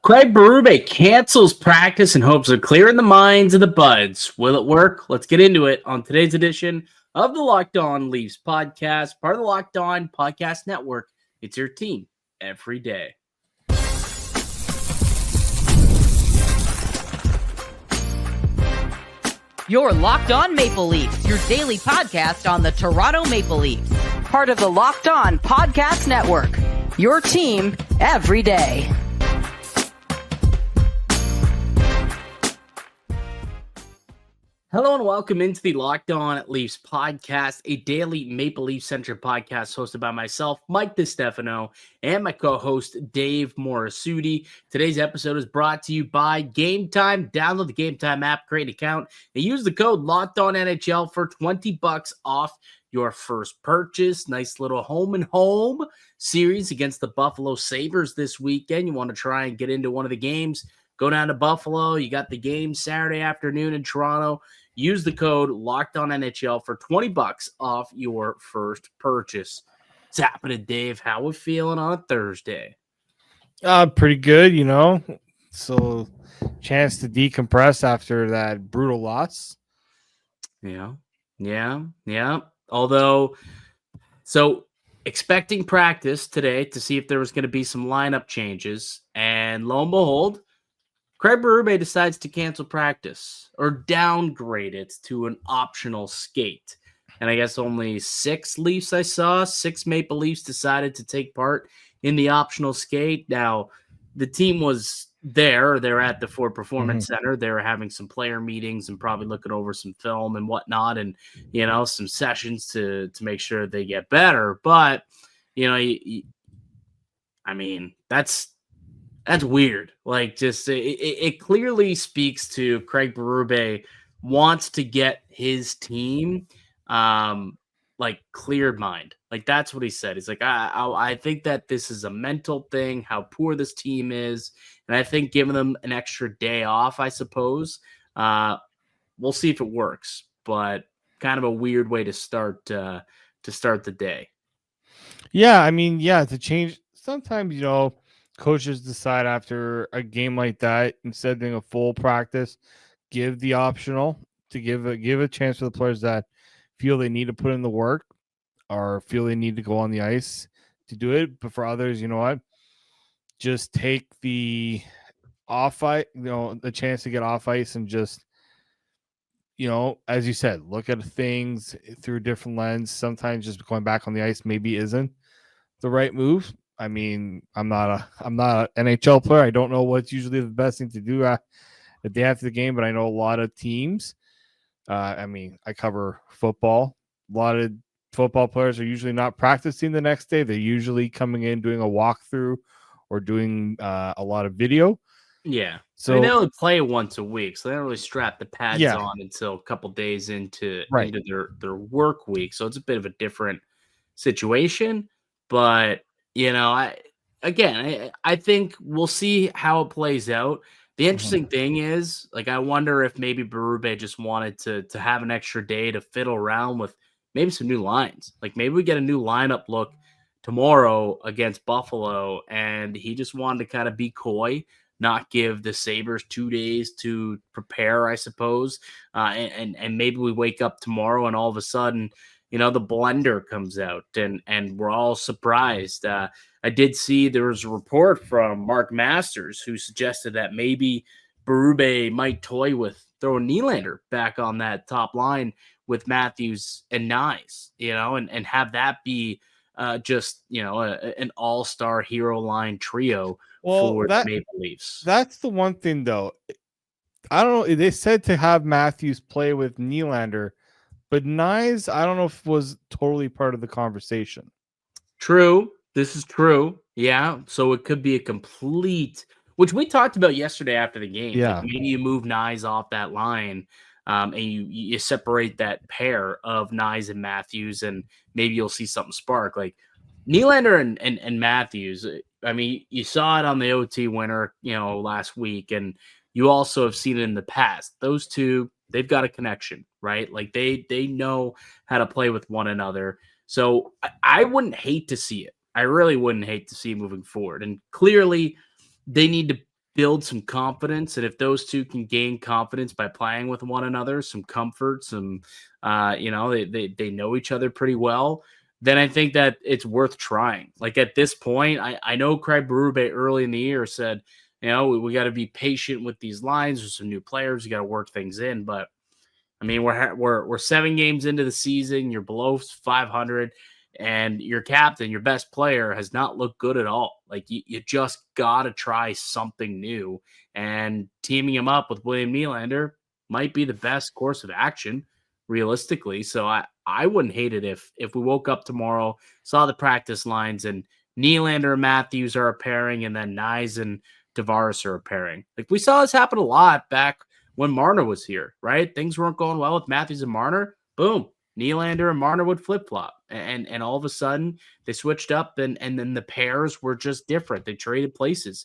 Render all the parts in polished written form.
Craig Berube cancels practice in hopes of clearing the minds of the buds. Will it work? Let's get into it on today's edition of the Locked On Leafs podcast, part of the Locked On Podcast Network. It's your team every day. You're Locked On Maple Leafs, your daily podcast on the Toronto Maple Leafs. Part of the Locked On Podcast Network, your team every day. Hello and welcome into the Locked On Leafs podcast, a daily Maple Leaf-centric podcast hosted by myself, Mike DiStefano, and my co-host, Dave Morassutti. Today's episode is brought to you by Gametime. Download the Gametime app, create an account, and use the code LOCKEDONNHL for $20 off your first purchase. Nice little home-and-home series against the Buffalo Sabres this weekend. You want to try and get into one of the games, go down to Buffalo. You got the game Saturday afternoon in Toronto. Use the code LOCKEDONNHL for $20 off your first purchase. What's happening, Dave? How we feeling on a Thursday? Pretty good, So, chance to decompress after that brutal loss. Yeah. Although, expecting practice today to see if there was going to be some lineup changes, and lo and behold, Craig Berube decides to cancel practice or downgrade it to an optional skate. And I guess only six Maple Leafs decided to take part in the optional skate. Now, the team was there. They're at the Ford Performance Center. They were having some player meetings and probably looking over some film and whatnot and, some sessions to make sure they get better. But, that's weird. It clearly speaks to Craig Berube wants to get his team cleared mind. That's what he said. He's like, I think that this is a mental thing, how poor this team is. And I think giving them an extra day off, I suppose, we'll see if it works. But kind of a weird way to start the day. Yeah, to change. Sometimes, coaches decide after a game like that, instead of doing a full practice, give the optional to give a chance for the players that feel they need to put in the work or feel they need to go on the ice to do it. But for others, just take the off ice, the chance to get off ice and just, as you said, look at things through a different lens. Sometimes just going back on the ice maybe isn't the right move. I'm not an NHL player. I don't know what's usually the best thing to do the day after the game, but I know a lot of teams. I cover football. A lot of football players are usually not practicing the next day. They're usually coming in, doing a walkthrough or doing a lot of video. Yeah. So they only play once a week, so they don't really strap the pads on until a couple days into their work week. So it's a bit of a different situation, but I think we'll see how it plays out. The interesting thing is, I wonder if maybe Berube just wanted to have an extra day to fiddle around with maybe some new lines. Maybe we get a new lineup look tomorrow against Buffalo, and he just wanted to kind of be coy, not give the Sabres 2 days to prepare, I suppose. And maybe we wake up tomorrow and all of a sudden, the blender comes out and we're all surprised. I did see there was a report from Mark Masters who suggested that maybe Berube might toy with throwing Nylander back on that top line with Matthews and Nyes, and have that be an all-star hero line trio for the Maple Leafs. That's the one thing, though. I don't know. They said to have Matthews play with Nylander, but Nyes, I don't know if it was totally part of the conversation. True. This is true. Yeah. So it could be a complete, which we talked about yesterday after the game. Yeah. Maybe you move Nyes off that line and you separate that pair of Nyes and Matthews, and maybe you'll see something spark. Nylander and Matthews, you saw it on the OT winner, last week, and you also have seen it in the past. Those two, they've got a connection, right? They know how to play with one another. So I wouldn't hate to see it. I really wouldn't hate to see it moving forward. And clearly they need to build some confidence. And if those two can gain confidence by playing with one another, some comfort, some, they know each other pretty well, then I think that it's worth trying. Like at this point, I know Craig Berube early in the year said, we got to be patient with these lines. There's some new players. You got to work things in. But I mean, we're 7 games into the season. You're below 500, and your captain, your best player, has not looked good at all. Like you just got to try something new, and teaming him up with William Nylander might be the best course of action, realistically. So I wouldn't hate it if we woke up tomorrow, saw the practice lines, and Nylander and Matthews are a pairing, and then Nyes and Tavares are a pairing. Like we saw this happen a lot back when Marner was here, right? Things weren't going well with Matthews and Marner. Boom. Nylander and Marner would flip-flop. And all of a sudden, they switched up, and then the pairs were just different. They traded places.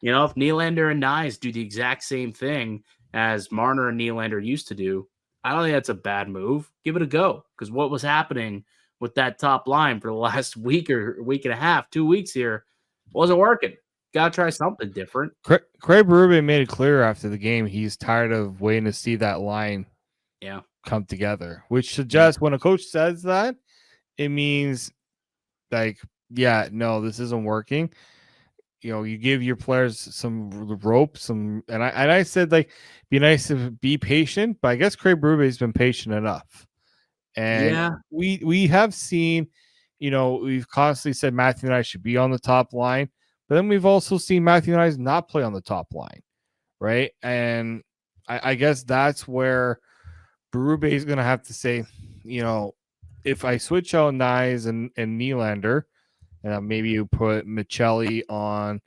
If Nylander and Nyes do the exact same thing as Marner and Nylander used to do, I don't think that's a bad move. Give it a go. Because what was happening with that top line for the last week or week and a half, 2 weeks here, wasn't working. Got to try something different. Craig Berube made it clear after the game he's tired of waiting to see that line come together, which suggests when a coach says that, it means like, this isn't working. You give your players some rope, and I said, like, be nice to be patient, but I guess Craig Berube has been patient enough. And we have seen, we've constantly said Matthew and I should be on the top line. But then we've also seen Matthew and I not play on the top line, right? And I guess that's where Berube is going to have to say, if I switch out Nyes and Nylander, and maybe you put Michelli on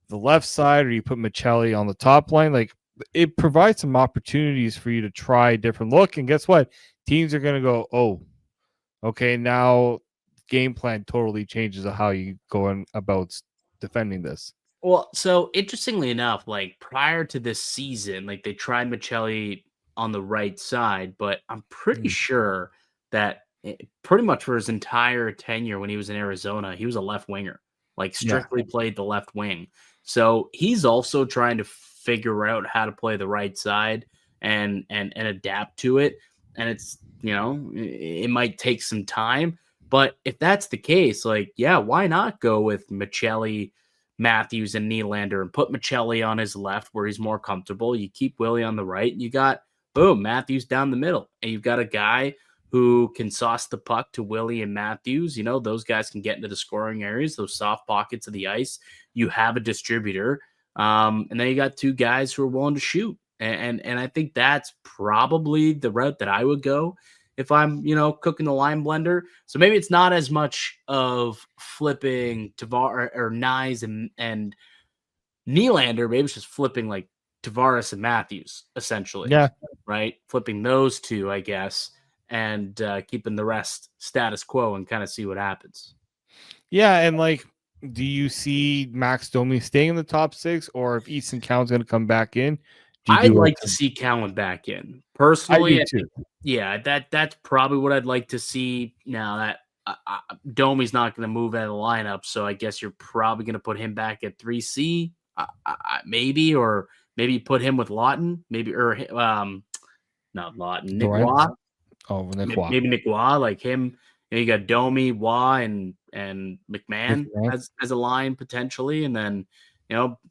the left side or you put Michelli on the top line, like it provides some opportunities for you to try a different look. And guess what? Teams are going to go, oh, okay, now game plan totally changes of how you go about defending this. Well, so interestingly enough, like prior to this season, like they tried Michelli on the right side, but I'm pretty sure that pretty much for his entire tenure when he was in Arizona, he was a left winger, like strictly played the left wing. So he's also trying to figure out how to play the right side and adapt to it. And it's, it might take some time. But if that's the case, like, why not go with Michelli, Matthews, and Nylander and put Michelli on his left where he's more comfortable? You keep Willie on the right, and you got, boom, Matthews down the middle. And you've got a guy who can sauce the puck to Willie and Matthews. Those guys can get into the scoring areas, those soft pockets of the ice. You have a distributor. And then you got 2 guys who are willing to shoot. And I think that's probably the route that I would go if I'm, cooking the line blender. So maybe it's not as much of flipping Tavares or Nyes and Nylander. Maybe it's just flipping like Tavares and Matthews, essentially. Yeah. Right? Flipping those 2, I guess, and keeping the rest status quo and kind of see what happens. Yeah, and like, do you see Max Domi staying in the top 6, or if Easton Cowan's going to come back in? I'd like to see Cowan back in. Personally, that's probably what I'd like to see. Now that Domi's not going to move out of the lineup, so I guess you're probably going to put him back at 3C, maybe, or maybe put him with Laughton, maybe, or not Laughton, Nick Waugh. Oh, Nick Waugh. Maybe Nick Waugh, like him. You got Domi, Waugh, and McMahon as a line potentially, and then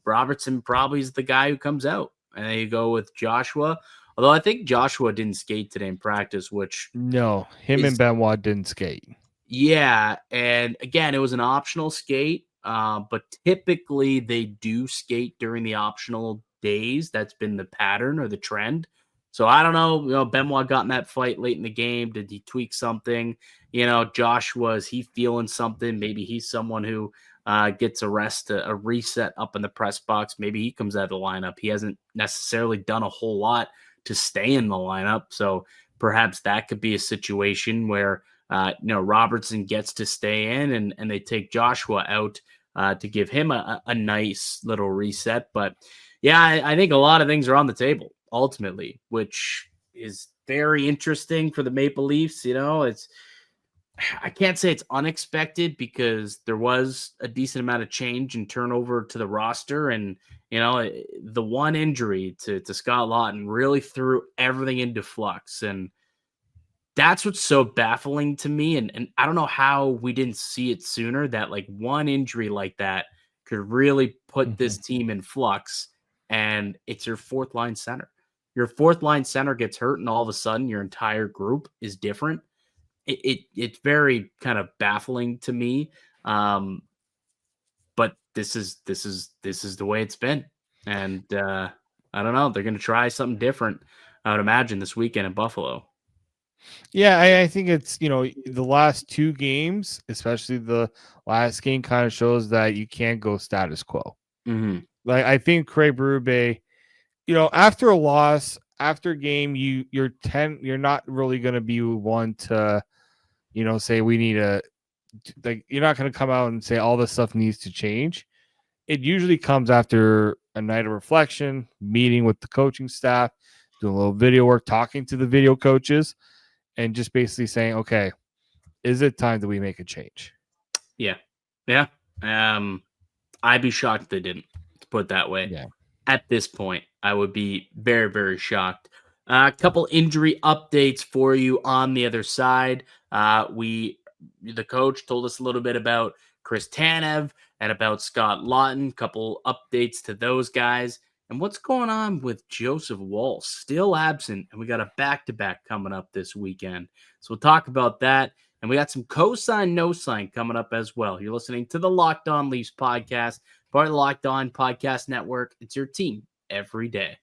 Robertson probably is the guy who comes out. And then you go with Joshua. Although I think Joshua didn't skate today in practice, which... No, and Benoit didn't skate. Yeah, and again, it was an optional skate, but typically they do skate during the optional days. That's been the pattern or the trend. So I don't know. Benoit got in that fight late in the game. Did he tweak something? Joshua, is he feeling something? Maybe he's someone who... gets a reset up in the press box. Maybe he comes out of the lineup. He hasn't necessarily done a whole lot to stay in the lineup. So perhaps that could be a situation where, Robertson gets to stay in and they take Joshua out to give him a nice little reset. But I think a lot of things are on the table ultimately, which is very interesting for the Maple Leafs. I can't say it's unexpected because there was a decent amount of change and turnover to the roster. And, the one injury to Scott Laughton really threw everything into flux. And that's what's so baffling to me. And I don't know how we didn't see it sooner, that like one injury like that could really put this team in flux. And it's your fourth line center. Your fourth line center gets hurt, and all of a sudden your entire group is different. It's very kind of baffling to me. But this is the way it's been. And I don't know. They're going to try something different, I would imagine, this weekend in Buffalo. Yeah, I think it's, the last two games, especially the last game, kind of shows that you can't go status quo. Mm-hmm. Like, I think Craig Berube, after a loss, after a game, you're not really going to be one to, say we need you're not going to come out and say all this stuff needs to change. It usually comes after a night of reflection, meeting with the coaching staff, doing a little video work, talking to the video coaches, and just basically saying, okay, is it time that we make a change? Yeah. I'd be shocked if they didn't, to put it that way. Yeah. At this point, I would be very, very shocked. A couple injury updates for you on the other side. The coach told us a little bit about Chris Tanev and about Scott Laughton. Couple updates to those guys. And what's going on with Joseph Woll? Still absent, and we got a back-to-back coming up this weekend. So we'll talk about that. And we got some cosign, no sign coming up as well. You're listening to the Locked On Leafs podcast, part of the Locked On Podcast Network. It's your team every day.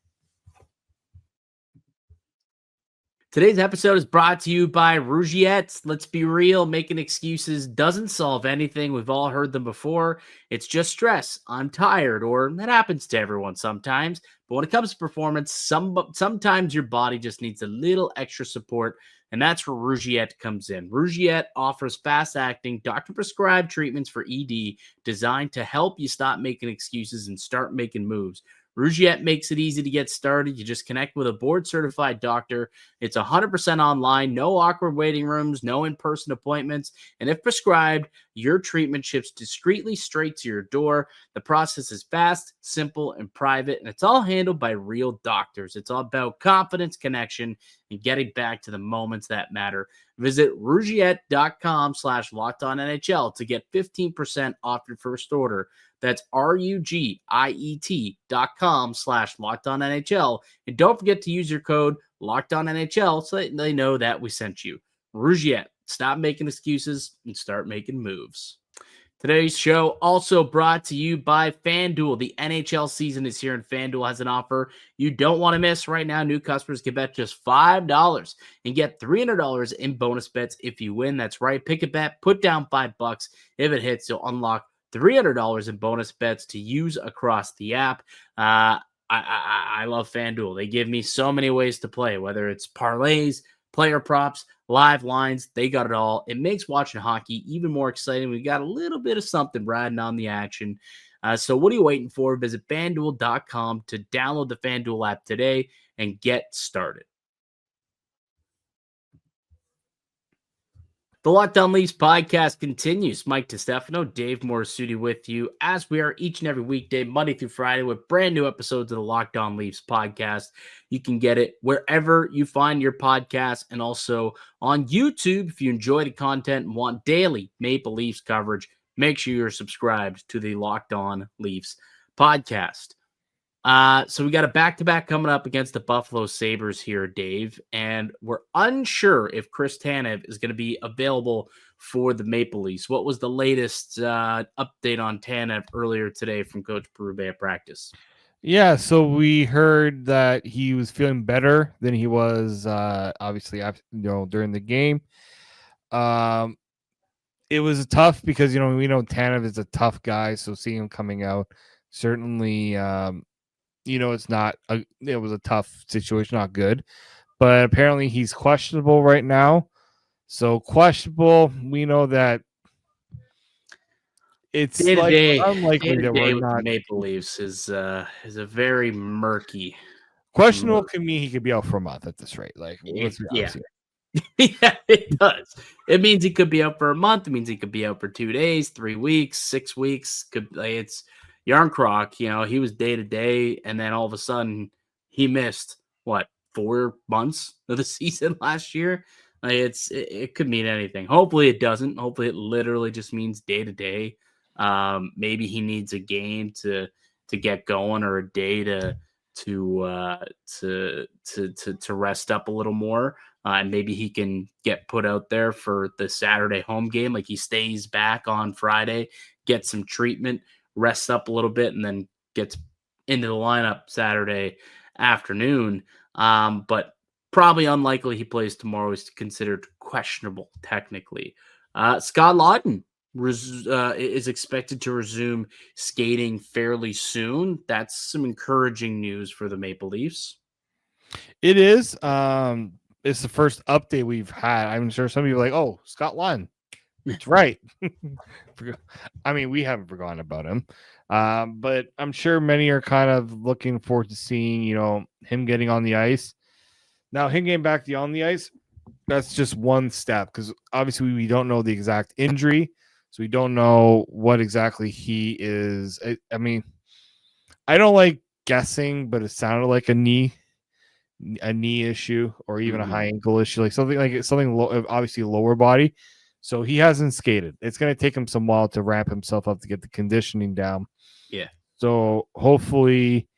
Today's episode is brought to you by Rugiet. Let's be real, making excuses doesn't solve anything. We've all heard them before. It's just stress. I'm tired, or that happens to everyone sometimes. But when it comes to performance, sometimes your body just needs a little extra support, and that's where Rugiet comes in. Rugiet offers fast-acting, doctor-prescribed treatments for ED designed to help you stop making excuses and start making moves. Rugiet makes it easy to get started. You just connect with a board-certified doctor. It's 100% online, no awkward waiting rooms, no in-person appointments. And if prescribed, your treatment ships discreetly straight to your door. The process is fast, simple, and private, and it's all handled by real doctors. It's all about confidence, connection, and getting back to the moments that matter. Visit Rugiet.com/LockedOnNHL to get 15% off your first order. That's RUGIET.com/LockedOnNHL. And don't forget to use your code LockedOnNHL so that they know that we sent you. Rugiet, stop making excuses and start making moves. Today's show also brought to you by FanDuel. The NHL season is here, and FanDuel has an offer you don't want to miss. Right now, new customers can bet just $5 and get $300 in bonus bets if you win. That's right. Pick a bet, put down $5. If it hits, you'll unlock $300 in bonus bets to use across the app. I love FanDuel. They give me so many ways to play, whether it's parlays, player props, live lines. They got it all. It makes watching hockey even more exciting. We got a little bit of something riding on the action. So what are you waiting for? Visit FanDuel.com to download the FanDuel app today and get started. The Locked On Leafs podcast continues. Mike DiStefano, Dave Morassutti with you, as we are each and every weekday, Monday through Friday, with brand new episodes of the Locked On Leafs podcast. You can get it wherever you find your podcast, and also on YouTube. If you enjoy the content and want daily Maple Leafs coverage, make sure you're subscribed to the Locked On Leafs podcast. So we got a back-to-back coming up against the Buffalo Sabres here, Dave, and we're unsure if Chris Tanev is going to be available for the Maple Leafs. What was the latest update on Tanev earlier today from Coach Berube at practice? Yeah, so we heard that he was feeling better than he was obviously during the game. It was tough because we know Tanev is a tough guy, so seeing him coming out certainly it was a tough situation, not good. But apparently he's questionable right now. So questionable, we know that it's unlikely that we're not. Maple Leafs is a very murky. Questionable can mean he could be out for a month at this rate. Let's be honest here. Yeah, it does. It means he could be out for a month. It means he could be out for 2 days, 3 weeks, 6 weeks. It's Yarncroc, he was day to day, and then all of a sudden he missed 4 months of the season last year. It could mean anything. Hopefully it doesn't. Hopefully it literally just means day to day. Maybe he needs a game to get going, or a day to rest up a little more. And maybe he can get put out there for the Saturday home game. Like, he stays back on Friday, gets some treatment, rests up a little bit, and then gets into the lineup Saturday afternoon. But probably unlikely he plays tomorrow. Is considered questionable technically. Scott Laughton is expected to resume skating fairly soon. That's some encouraging news for the Maple Leafs. It is. It's the first update we've had. I'm sure some people are like, "Oh, Scott Laughton." That's right. I mean, we haven't forgotten about him, but I'm sure many are kind of looking forward to seeing, him getting on the ice. Now, him getting back on the ice, that's just one step, because obviously we don't know the exact injury, so we don't know what exactly he is. I mean, I don't like guessing, but it sounded like a knee issue, or even a high ankle issue, like something obviously lower body. So he hasn't skated. It's going to take him some while to ramp himself up to get the conditioning down. Yeah. So hopefully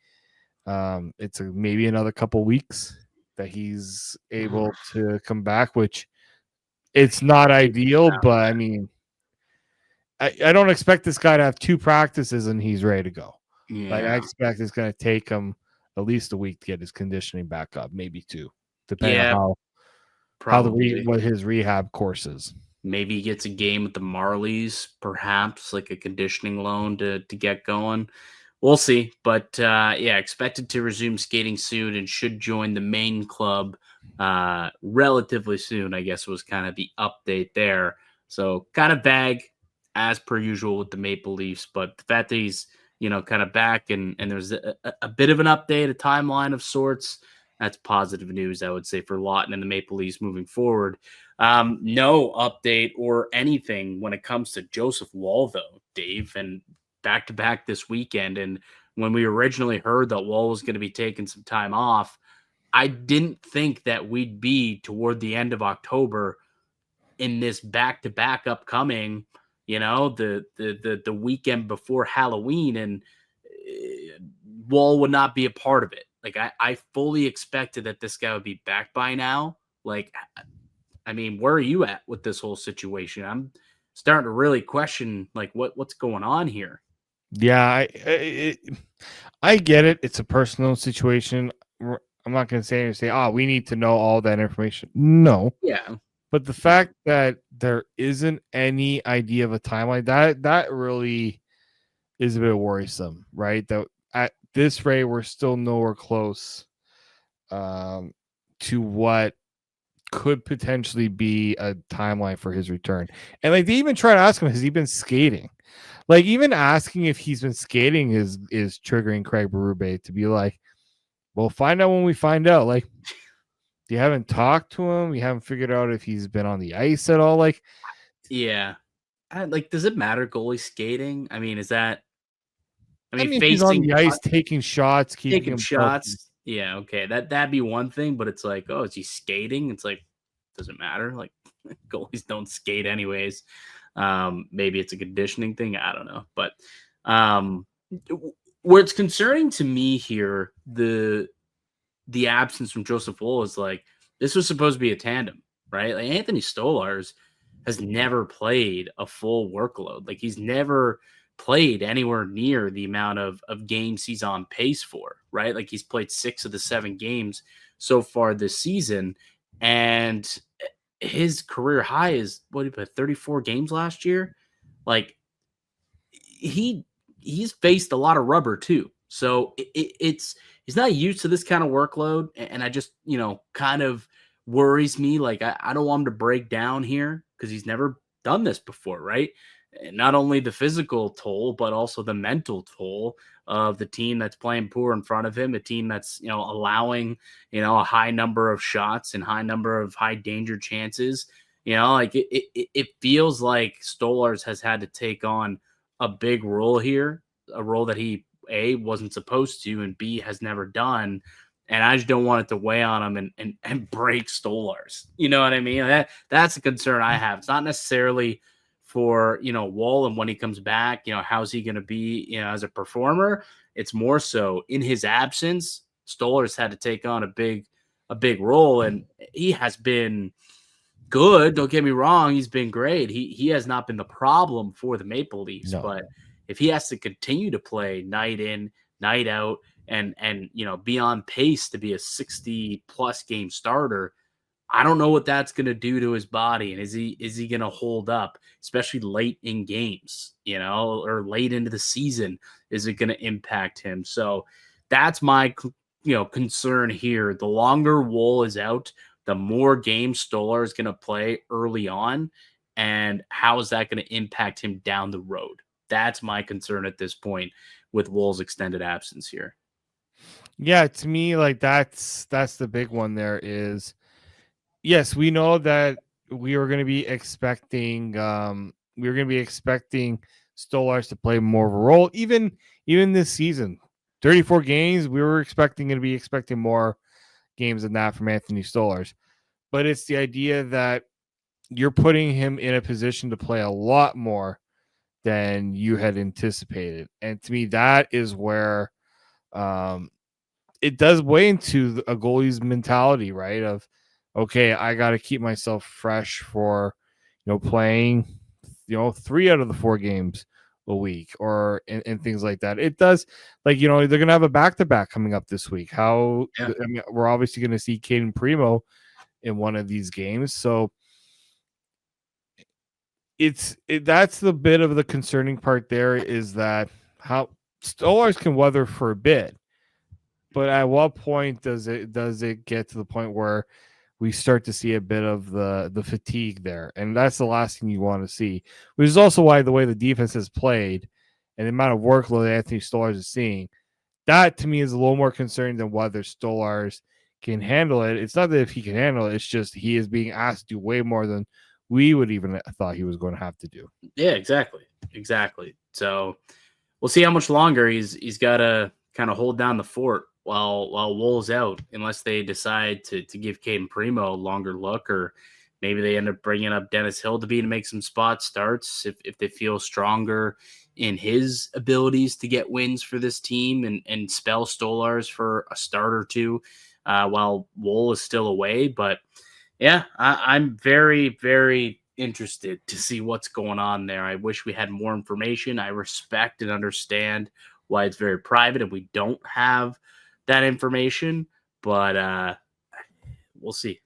it's maybe another couple weeks that he's able to come back, which it's not ideal, but I mean, I don't expect this guy to have 2 practices and he's ready to go. Yeah. Like, I expect it's going to take him at least a week to get his conditioning back up, maybe 2, depending on what his rehab course is. Maybe he gets a game with the Marlies, perhaps like a conditioning loan to get going. We'll see. But expected to resume skating soon and should join the main club relatively soon, I guess, was kind of the update there. So kind of vague as per usual with the Maple Leafs, but the fact that he's kind of back and there's a bit of an update, a timeline of sorts, that's positive news, I would say, for Laughton and the Maple Leafs moving forward. No update or anything when it comes to Joseph Woll, though, Dave, and back-to-back this weekend. And when we originally heard that Woll was going to be taking some time off, I didn't think that we'd be toward the end of October in this back-to-back upcoming, the weekend before Halloween, and Woll would not be a part of it. Like, I fully expected that this guy would be back by now. Like, I mean, where are you at with this whole situation? I'm starting to really question, like, what's going on here. Yeah, I get it. It's a personal situation. I'm not going to say, we need to know all that information. No. Yeah. But the fact that there isn't any idea of a timeline, that really is a bit worrisome, right? That at this rate, we're still nowhere close to what could potentially be a timeline for his return. And like, they even try to ask him, has he been skating? Like, even asking if he's been skating is triggering Craig Berube to be like, we'll find out when we find out. Like, you haven't talked to him. You haven't figured out if he's been on the ice at all. Like, yeah. Like, does it matter goalie skating? I mean, is that, facing he's on the ice, taking shots, taking shots. Focused. Yeah. Okay. That'd be one thing, but it's like, oh, is he skating? It's like, does it matter? Like, goalies don't skate anyways. Maybe it's a conditioning thing. I don't know. But where it's concerning to me here, the absence from Joseph Woll is like, this was supposed to be a tandem, right? Like, Anthony Stolarz has never played a full workload. Like, he's never played anywhere near the amount of games he's on pace for, right? Like, he's played 6 of the 7 games so far this season, and his career high is what he played 34 games last year. Like, he's faced a lot of rubber too. So he's not used to this kind of workload. And I just, kind of worries me. Like, I don't want him to break down here because he's never done this before. Right. not only the physical toll, but also the mental toll of the team that's playing poor in front of him, a team that's, allowing, a high number of shots and high number of high danger chances. Like it feels like Stolarz has had to take on a big role here, a role that he A, wasn't supposed to, and B, has never done. And I just don't want it to weigh on him and break Stolarz. You know what I mean? That's a concern I have. It's not necessarily for, Woll and when he comes back, how's he going to be, as a performer? It's more so in his absence, Stolarz had to take on a big role, and he has been good. Don't get me wrong. He's been great. He has not been the problem for the Maple Leafs, but if he has to continue to play night in, night out, and be on pace to be a 60+ game starter, I don't know what that's going to do to his body. And is he going to hold up, especially late in games, or late into the season? Is it going to impact him? So that's my, concern here. The longer Woll is out, the more games Stolarz is going to play early on. And how is that going to impact him down the road? That's my concern at this point with Woll's extended absence here. Yeah, to me, like that's the big one there is, yes, we know that we were going to be expecting Stolarz to play more of a role, even this season. 34 games, we were expecting more games than that from Anthony Stolarz. But it's the idea that you're putting him in a position to play a lot more than you had anticipated. And to me, that is where it does weigh into a goalie's mentality, right? Of, okay, I got to keep myself fresh for, playing, 3 out of the 4 games a week or and things like that. It does, like, they're going to have a back-to-back coming up this week. I mean, we're obviously going to see Cayden Primeau in one of these games. So that's the bit of the concerning part there, is that how Stolarz can weather for a bit, but at what point does it get to the point where we start to see a bit of the fatigue there? And that's the last thing you want to see, which is also why the way the defense has played and the amount of workload Anthony Stolarz is seeing, that to me is a little more concerning than whether Stolarz can handle it. It's not that if he can handle it, it's just he is being asked to do way more than we would even thought he was going to have to do. Yeah, exactly. So we'll see how much longer he's got to kind of hold down the fort while Woll's out, unless they decide to give Cayden Primeau a longer look, or maybe they end up bringing up Dennis Hildeby to make some spot starts if they feel stronger in his abilities to get wins for this team and spell Stolarz for a start or two while Woll is still away. But yeah, I'm very, very interested to see what's going on there. I wish we had more information. I respect and understand why it's very private and we don't have that information, but we'll see.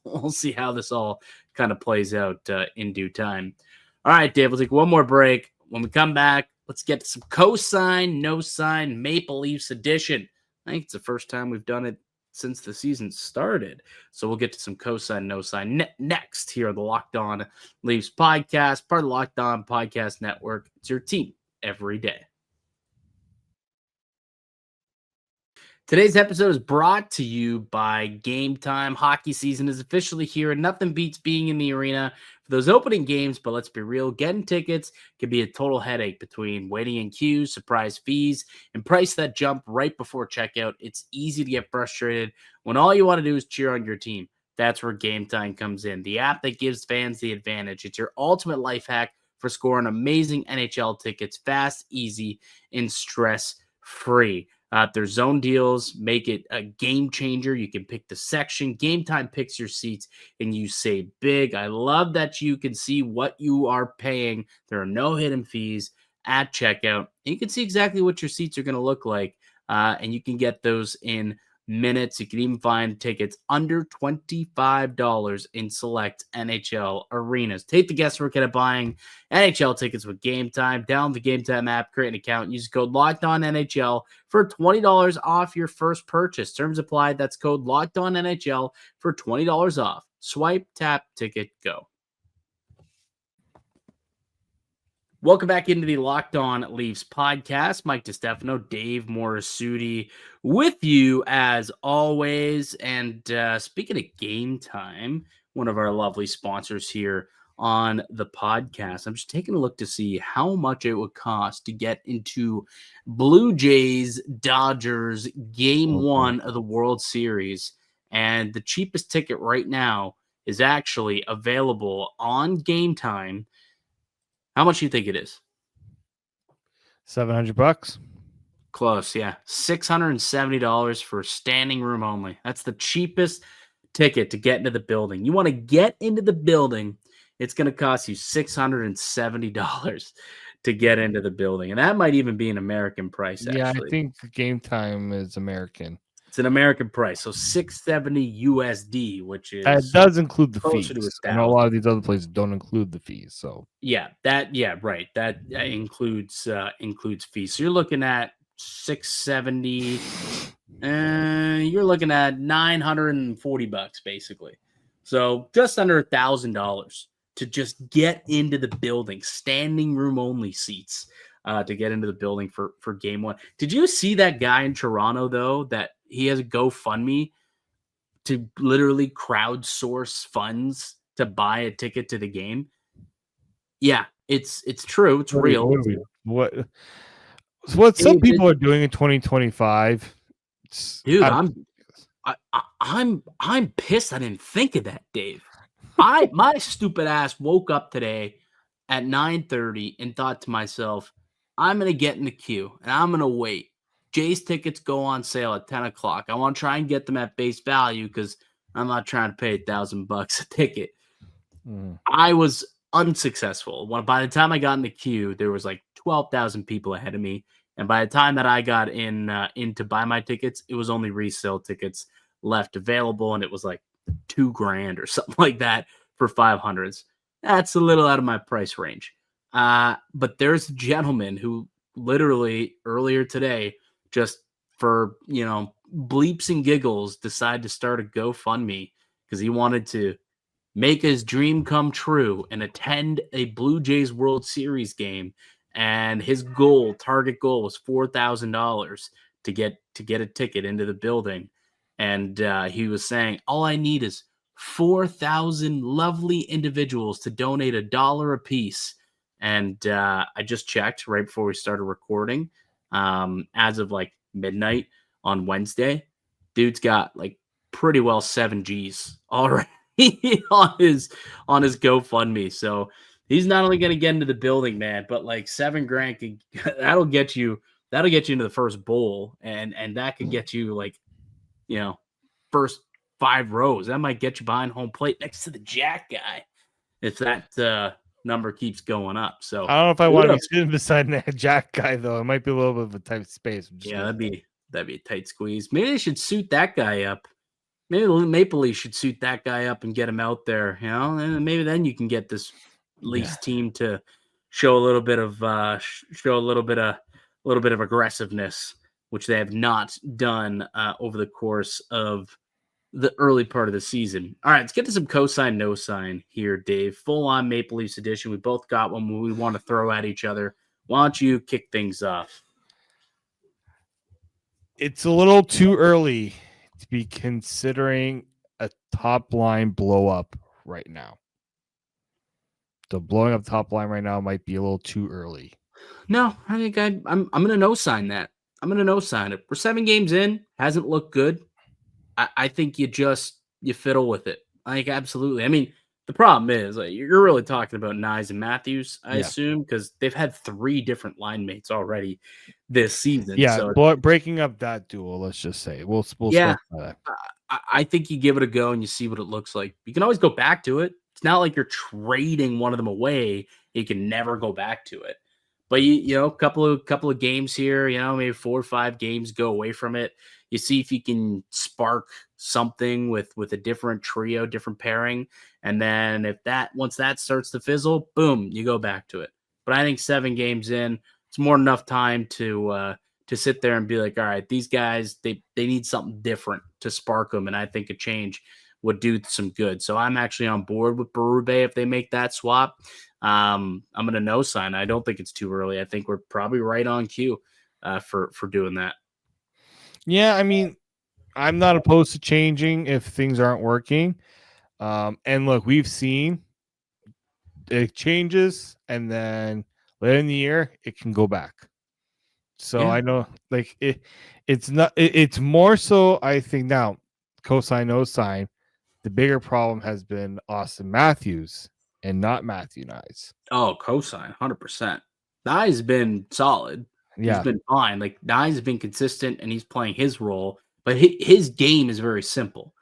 We'll see how this all kind of plays out in due time. All right, Dave, we'll take one more break. When we come back, let's get to some cosign, no sign Maple Leafs edition. I think it's the first time we've done it since the season started. So we'll get to some cosign, no sign next here on the Locked On Leafs podcast, part of the Locked On Podcast Network. It's your team every day. Today's episode is brought to you by Gametime. Hockey season is officially here, and nothing beats being in the arena for those opening games. But let's be real, getting tickets can be a total headache between waiting in queues, surprise fees, and price that jump right before checkout. It's easy to get frustrated when all you want to do is cheer on your team. That's where Gametime comes in, the app that gives fans the advantage. It's your ultimate life hack for scoring amazing NHL tickets fast, easy, and stress-free. Their zone deals make it a game changer. You can pick the section. Gametime picks your seats, and you save big. I love that you can see what you are paying. There are no hidden fees at checkout. And you can see exactly what your seats are going to look like, and you can get those in minutes. You can even find tickets under $25 in select NHL arenas. Take the guesswork out of buying NHL tickets with Gametime. Download the Gametime app, create an account, use code LOCKEDONNHL for $20 off your first purchase. Terms apply. That's code LOCKEDONNHL for $20 off. Swipe, tap, ticket, go. Welcome back into the Locked On Leafs podcast. Mike DiStefano, Dave Morassutti with you as always. And speaking of Gametime, one of our lovely sponsors here on the podcast, I'm just taking a look to see how much it would cost to get into Blue Jays Dodgers Game 1 of the World Series. And the cheapest ticket right now is actually available on Gametime. How much do you think it is? $700. Close, yeah. $670 for standing room only. That's the cheapest ticket to get into the building. You want to get into the building, it's going to cost you $670 to get into the building. And that might even be an American price, actually. Yeah, I think Gametime is American. It's an American price, so $670 USD, which is that does include the fees. I know a lot of these other places don't include the fees. So right. That includes fees. So you're looking at $670. You're looking at $940 basically. So just under $1,000 to just get into the building, standing room only seats. To get into the building for Game 1. Did you see that guy in Toronto, though, that he has a GoFundMe to literally crowdsource funds to buy a ticket to the game? Yeah, it's true. It's real. What some people are doing in 2025. Dude, I'm pissed I didn't think of that, Dave. My stupid ass woke up today at 9:30 and thought to myself, I'm going to get in the queue and I'm going to wait. Jay's tickets go on sale at 10 o'clock. I want to try and get them at base value because I'm not trying to pay $1,000 a ticket. I was unsuccessful. By the time I got in the queue, there was like 12,000 people ahead of me. And by the time that I got in to buy my tickets, it was only resale tickets left available. And it was like $2,000 or something like that for 500s. That's a little out of my price range. But there's a gentleman who literally earlier today, just for, bleeps and giggles, decided to start a GoFundMe because he wanted to make his dream come true and attend a Blue Jays World Series game. And his target goal was $4,000 to get a ticket into the building. And he was saying, all I need is 4,000 lovely individuals to donate $1 a piece. And I just checked right before we started recording. As of like midnight on Wednesday, dude's got like pretty well 7 G's already on his GoFundMe. So he's not only going to get into the building, man, but like $7,000 that'll get you into the first bowl, and that could get you like, first 5 rows. That might get you behind home plate next to the Jack guy if that number keeps going up. So I don't know if I want to be sitting beside that Jack guy, though. It might be a little bit of a tight space. Yeah, that'd be a tight squeeze. Maybe they should suit that guy up. Maybe the Maple Leafs should suit that guy up and get him out there. And maybe then you can get this Leafs team to show a little bit of aggressiveness, which they have not done over the course of the early part of the season. All right, let's get to some cosign, no sign here, Dave. Full on Maple Leafs edition. We both got one we want to throw at each other. Why don't you kick things off? It's a little too early to be considering a top line blow up right now. The blowing up top line right now might be a little too early. No, I think I'm going to no sign that. I'm going to no sign it. We're 7 games in. Hasn't looked good. I think you fiddle with it. Like, absolutely. I mean, the problem is you're really talking about Nyes and Matthews, I assume, because they've had 3 different line mates already this season. Yeah, so breaking up that duel, let's just say. We'll that. I think you give it a go and you see what it looks like. You can always go back to it. It's not like you're trading one of them away. You can never go back to it. But a couple of games here, maybe 4 or 5 games, go away from it. You see if you can spark something with a different trio, different pairing. And then once that starts to fizzle, boom, you go back to it. But I think 7 games in, it's more than enough time to sit there and be like, all right, these guys, they need something different to spark them. And I think a change would do some good. So I'm actually on board with Berube if they make that swap. I'm going to no sign. I don't think it's too early. I think we're probably right on cue for doing that. Yeah, I mean, I'm not opposed to changing if things aren't working. And look, we've seen it changes, and then later in the year, it can go back. So I know, like it's not. It's more so. I think now, cosign, no sign. The bigger problem has been Auston Matthews and not Matthew Nyes. Oh, cosign, 100%. Nyes been solid. Yeah. He's been fine. Like, Nyes has been consistent, and he's playing his role. But his game is very simple,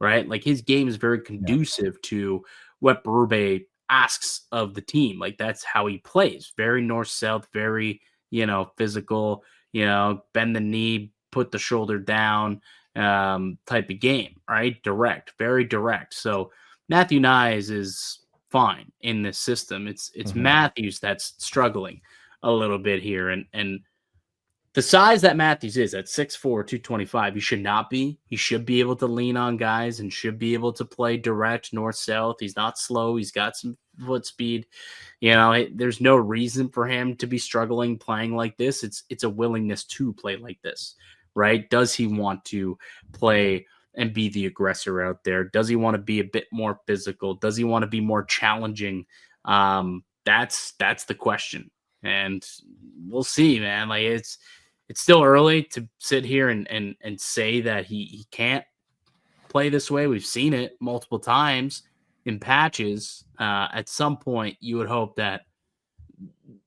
right? Like, his game is very conducive to what Berube asks of the team. Like, that's how he plays. Very north-south, very, physical, bend the knee, put the shoulder down type of game, right? Direct, very direct. So Matthew Nyes is fine in this system. It's Matthews that's struggling a little bit here. And the size that Matthews is at 6'4", 225, he should not be. He should be able to lean on guys and should be able to play direct north-south. He's not slow. He's got some foot speed. There's no reason for him to be struggling playing like this. It's a willingness to play like this, right? Does he want to play and be the aggressor out there? Does he want to be a bit more physical? Does he want to be more challenging? That's the question. And we'll see, man. Like, it's still early to sit here and say that he can't play this way. We've seen it multiple times in patches. At some point, you would hope that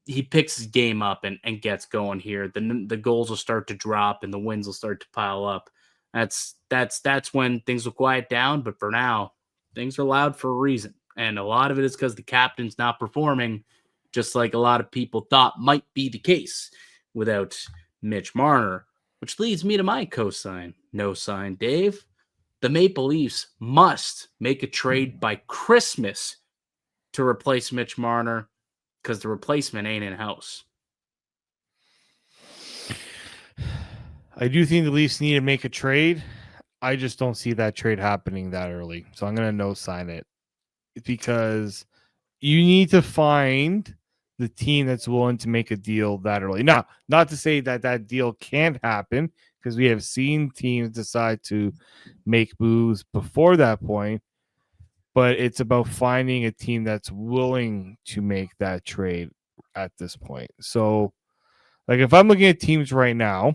he picks his game up and gets going here. The goals will start to drop and the wins will start to pile up. That's when things will quiet down. But for now, things are loud for a reason. And a lot of it is because the captain's not performing, just like a lot of people thought might be the case without Mitch Marner, which leads me to my cosign, no sign, Dave. The Maple Leafs must make a trade by Christmas to replace Mitch Marner because the replacement ain't in-house. I do think the Leafs need to make a trade. I just don't see that trade happening that early. So I'm going to no sign it because you need to find the team that's willing to make a deal that early. Now, not to say that deal can't happen because we have seen teams decide to make moves before that point, but it's about finding a team that's willing to make that trade at this point. So, like, if I'm looking at teams right now,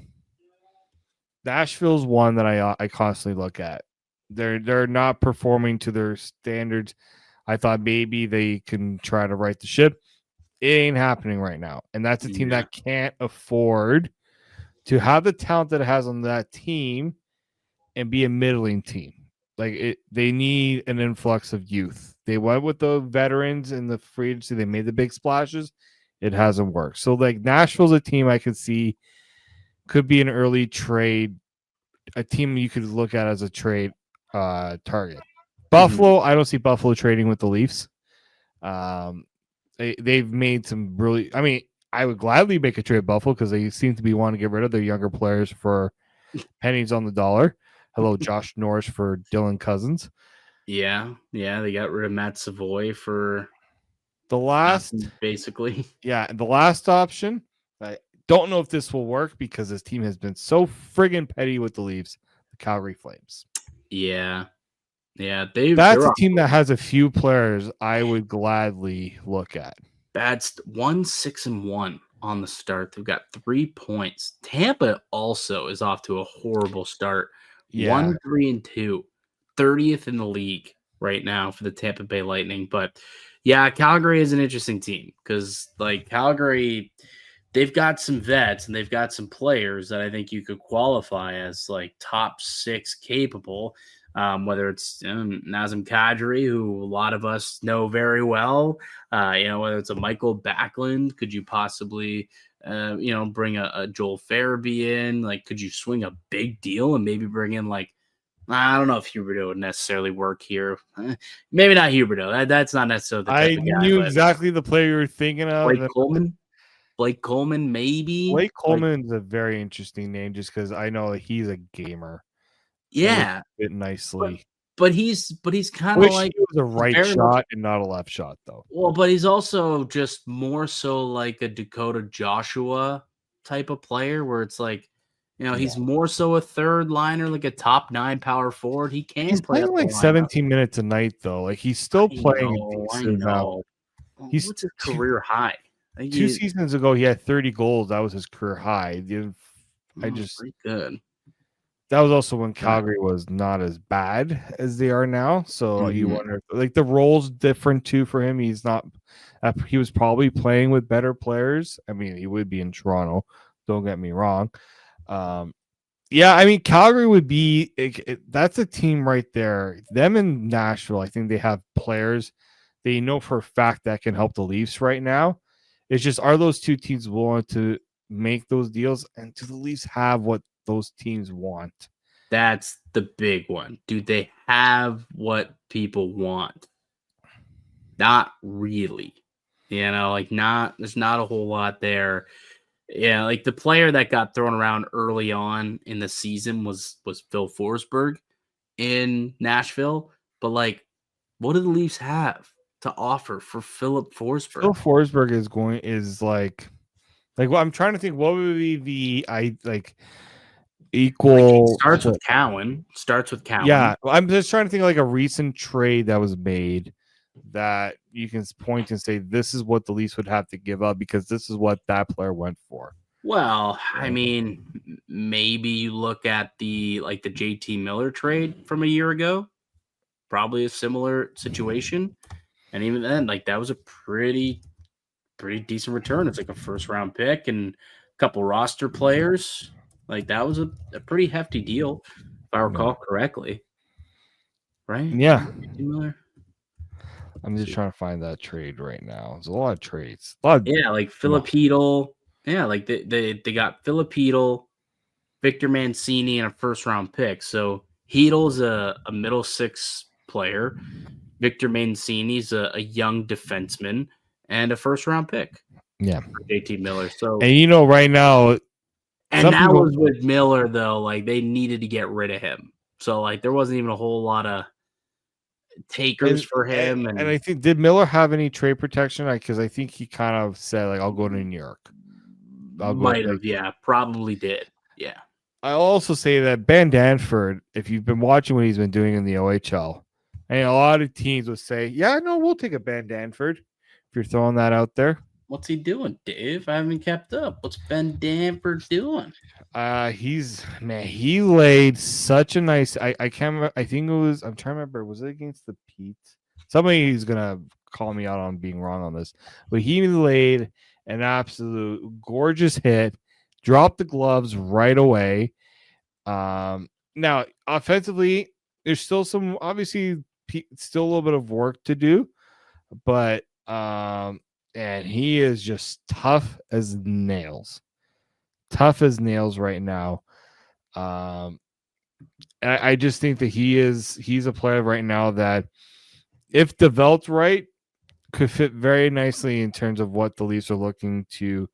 Nashville's one that I constantly look at. They're not performing to their standards. I thought maybe they can try to right the ship. It ain't happening right now. And that's a team that can't afford to have the talent that it has on that team and be a middling team. Like, they need an influx of youth. They went with the veterans in the free agency. They made the big splashes. It hasn't worked. So, like, Nashville's a team I could see could be an early trade, a team you could look at as a trade target. Buffalo, I don't see Buffalo trading with the Leafs. They've made some really, I mean, I would gladly make a trade with Buffalo because they seem to be wanting to get rid of their younger players for pennies on the dollar. Hello, Josh Norris for Dylan Cousins. Yeah, they got rid of Matt Savoy for the last, basically. Yeah, the last option. I don't know if this will work because this team has been so friggin' petty with the Leafs, the Calgary Flames. Yeah, that's a team that has a few players I would gladly look at. That's 1-6-1 on the start. They've got 3 points. Tampa also is off to a horrible start. 1-3-2, 30th in the league right now for the Tampa Bay Lightning. But yeah, Calgary is an interesting team because, like, Calgary, they've got some vets and they've got some players that I think you could qualify as like top 6 capable. Whether it's Nazem Kadri, who a lot of us know very well, whether it's a Michael Backlund, could you possibly, bring a Joel Farabee in? Like, could you swing a big deal and maybe bring in, like, I don't know if Huberdeau would necessarily work here. Maybe not Huberdeau. That's not necessarily the type of guy. I knew exactly the player you were thinking of. Blake Coleman, maybe. Blake Coleman is a very interesting name just because I know he's a gamer. Yeah, fit nicely. But he's kind of like it was a right shot and not a left shot, though. Well, but he's also just more so like a Dakota Joshua type of player, where it's like, he's more so a third liner, like a top 9 power forward. He's playing like 17 minutes a night, though. Like he's still playing a decent amount. What's his career high? 2 seasons ago, he had 30 goals. That was his career high. Pretty good. That was also when Calgary was not as bad as they are now. So you wonder, like, the role's different too for him. He's not. He was probably playing with better players. I mean, he would be in Toronto. Don't get me wrong. Yeah, I mean, Calgary would be. That's a team right there. Them in Nashville, I think they have players they know for a fact that can help the Leafs right now. It's just, are those two teams willing to make those deals, and do the Leafs have what those teams want? That's the big one. Do they have what people want? Not really. There's not a whole lot there. Yeah, like the player that got thrown around early on in the season was Phil Forsberg in Nashville. But like, what do the Leafs have to offer for Philip Forsberg? Phil Forsberg is like what I'm trying to think. What would be equal? Starts with Cowan. Yeah, I'm just trying to think of like a recent trade that was made that you can point and say this is what the Leafs would have to give up because this is what that player went for. Well, I mean, maybe you look at the JT Miller trade from a year ago, probably a similar situation, and even then, like, that was a pretty decent return. It's like a first round pick and a couple roster players. Like, that was a pretty hefty deal, if I recall correctly. Right? Yeah. JT Miller. I'm just trying to find that trade right now. There's a lot of trades. Like Philip Hedl. Yeah, like they got Philip Hedl, Victor Mancini, and a first-round pick. So Hedl's a middle six player. Victor Mancini's a young defenseman and a first-round pick. Yeah. For JT Miller. So, and right now, and that was with Miller, though. Like, they needed to get rid of him. So, like, there wasn't even a whole lot of takers for him. And I think, did Miller have any trade protection? Because I think he kind of said, like, I'll go to New York. Yeah, probably did. Yeah. I'll also say that Ben Danford, if you've been watching what he's been doing in the OHL, and a lot of teams would say, yeah, no, we'll take a Ben Danford if you're throwing that out there. What's he doing, Dave? I haven't kept up. What's Ben Danford doing? He laid such a nice. I can't remember. I think it was. I'm trying to remember. Was it against the Petes? Somebody's gonna call me out on being wrong on this, but he laid an absolute gorgeous hit. Dropped the gloves right away. Now offensively, there's still some obviously still a little bit of work to do, but and he is just tough as nails. Tough as nails right now. I just think that he's a player right now that, if developed right, could fit very nicely in terms of what the Leafs are looking to,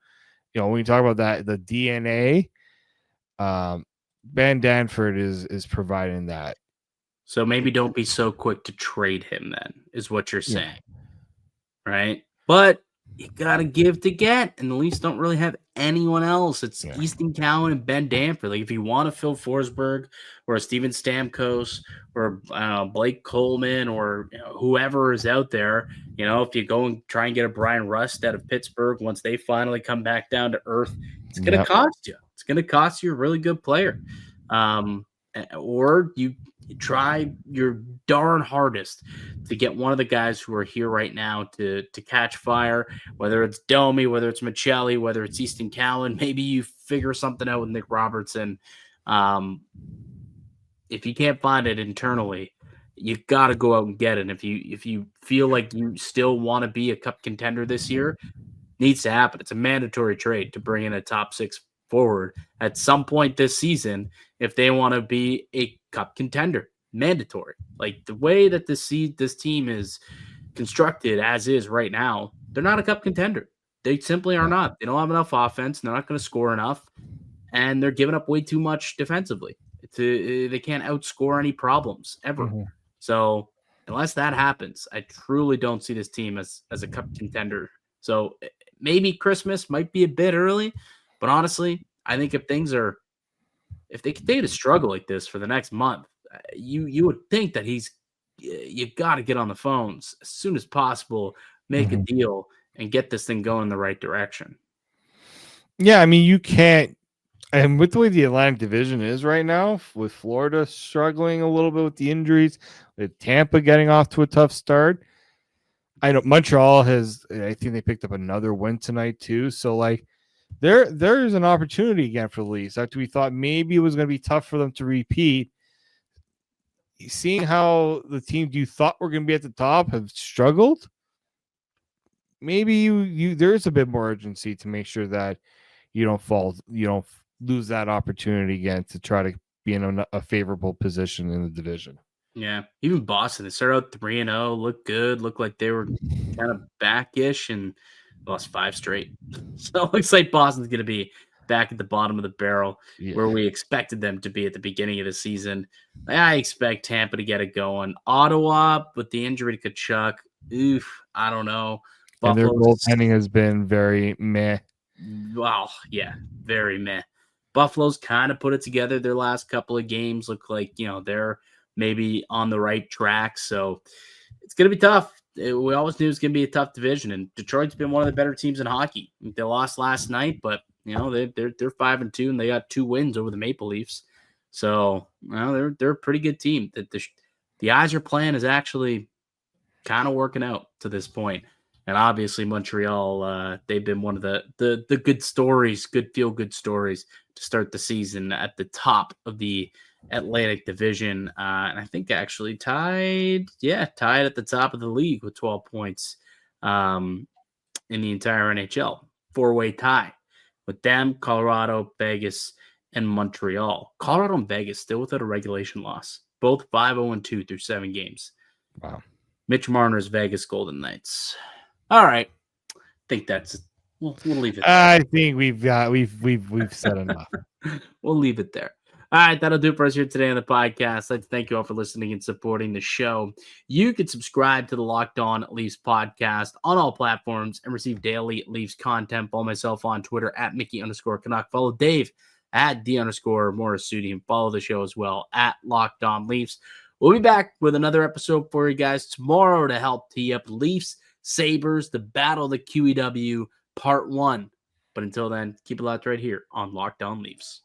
when you talk about that, the DNA, Ben Danford is providing that. So maybe don't be so quick to trade him then, is what you're saying. Yeah. Right? But you got to give to get, and the Leafs don't really have anyone else. It's Easton Cowan and Ben Danford. Like, if you want a Phil Forsberg or a Steven Stamkos or Blake Coleman or whoever is out there, if you go and try and get a Brian Rust out of Pittsburgh once they finally come back down to earth, it's going to cost you. It's going to cost you a really good player. Or you try your darn hardest to get one of the guys who are here right now to catch fire, whether it's Domi, whether it's Michelli, whether it's Easton Cowan. Maybe you figure something out with Nick Robertson. If you can't find it internally, you got to go out and get it. And if you feel like you still want to be a cup contender this year, needs to happen. It's a mandatory trade to bring in a top 6 forward at some point this season if they want to be a cup contender. Mandatory. Like, the way that this team is constructed as is right now, they're not a cup contender. They simply are not. They don't have enough offense. They're not going to score enough, and they're giving up way too much defensively. They can't outscore any problems ever. Mm-hmm. So unless that happens, I truly don't see this team as a cup contender. So maybe Christmas might be a bit early, but honestly, I think if they continue to struggle like this for the next month, you would think that you've got to get on the phones as soon as possible, make a deal, and get this thing going in the right direction. Yeah, I mean, you can't. And with the way the Atlantic Division is right now, with Florida struggling a little bit with the injuries, with Tampa getting off to a tough start, I know Montreal I think they picked up another win tonight too. So like, there's an opportunity again for the Leafs after we thought maybe it was going to be tough for them to repeat. Seeing how the teams you thought were going to be at the top have struggled, maybe you there's a bit more urgency to make sure that you don't lose that opportunity again to try to be in a favorable position in the division. Yeah, even Boston, they started out 3-0, looked good, looked like they were kind of back-ish, and lost 5 straight. So it looks like Boston's going to be back at the bottom of the barrel where we expected them to be at the beginning of the season. I expect Tampa to get it going. Ottawa, with the injury to Tkachuk, I don't know. And their goaltending has been very meh. Wow, yeah, very meh. Buffalo's kind of put it together their last couple of games. Look like, they're maybe on the right track. So it's going to be tough. We always knew it was going to be a tough division, and Detroit's been one of the better teams in hockey. They lost last night, but they're 5-2 and they got 2 wins over the Maple Leafs. So they're a pretty good team. The Yzer plan is actually kind of working out to this point. And obviously Montreal, they've been one of the good stories, good feel-good stories to start the season at the top of the Atlantic Division. And I think actually tied at the top of the league with 12 points in the entire NHL. 4-way tie with them, Colorado, Vegas, and Montreal. Colorado and Vegas still without a regulation loss. Both 5-0-2 through 7 games. Wow. Mitch Marner's Vegas Golden Knights. All right, I think we'll leave it there. I think we've said enough. We'll leave it there. All right, that'll do it for us here today on the podcast. I'd like to thank you all for listening and supporting the show. You can subscribe to the Locked On Leafs podcast on all platforms and receive daily Leafs content. Follow myself on Twitter at Mickey_Canuck. Follow Dave at D_Morassutti, and follow the show as well at Locked On Leafs. We'll be back with another episode for you guys tomorrow to help tee up Leafs Sabres, the Battle of the QEW, Part 1. But until then, keep it locked right here on Locked On Leafs.